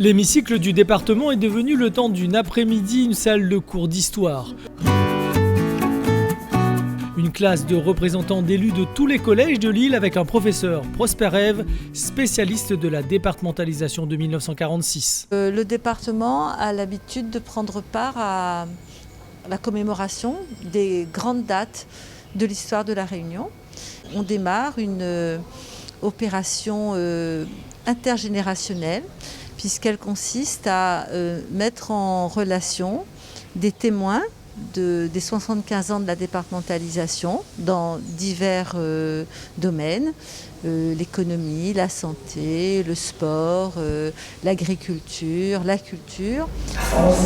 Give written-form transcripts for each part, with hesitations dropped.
L'hémicycle du département est devenu le temps d'une après-midi une salle de cours d'histoire. Une classe de représentants d'élus de tous les collèges de l'île avec un professeur, Prosper Ève, spécialiste de la départementalisation de 1946. Le département a l'habitude de prendre part à la commémoration des grandes dates de l'histoire de la Réunion. On démarre une opération intergénérationnelle puisqu'elle consiste à mettre en relation des témoins des 75 ans de la départementalisation dans divers domaines, l'économie, la santé, le sport, l'agriculture, la culture. La France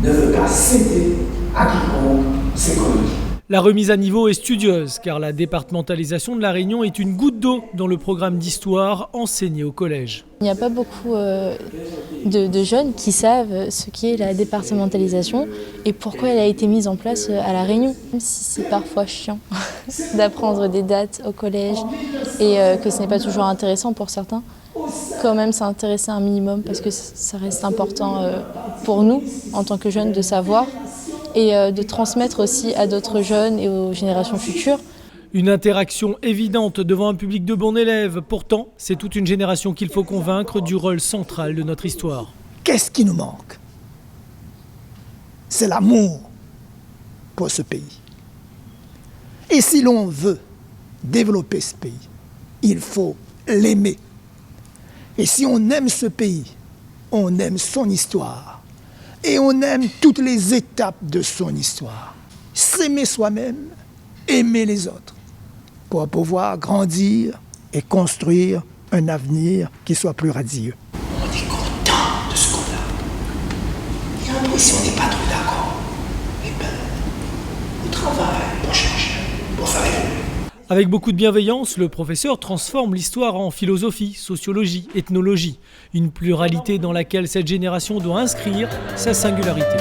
ne veut pas céder à quiconque ses colonies. La remise à niveau est studieuse car la départementalisation de la Réunion est une goutte d'eau dans le programme d'histoire enseigné au collège. Il n'y a pas beaucoup de jeunes qui savent ce qu'est la départementalisation et pourquoi elle a été mise en place à la Réunion. Même si c'est parfois chiant d'apprendre des dates au collège et que ce n'est pas toujours intéressant pour certains, quand même s'intéresser un minimum parce que ça reste important pour nous en tant que jeunes de savoir et de transmettre aussi à d'autres jeunes et aux générations futures. Une interaction évidente devant un public de bons élèves. Pourtant, c'est toute une génération qu'il faut convaincre du rôle central de notre histoire. Qu'est-ce qui nous manque? C'est l'amour pour ce pays. Et si l'on veut développer ce pays, il faut l'aimer. Et si on aime ce pays, on aime son histoire. Et on aime toutes les étapes de son histoire. S'aimer soi-même, aimer les autres, pour pouvoir grandir et construire un avenir qui soit plus radieux. On est content de ce qu'on a. Et après, si on n'est pas trop d'accord, on travaille pour changer, pour faire évoluer. Avec beaucoup de bienveillance, le professeur transforme l'histoire en philosophie, sociologie, ethnologie. Une pluralité dans laquelle cette génération doit inscrire sa singularité.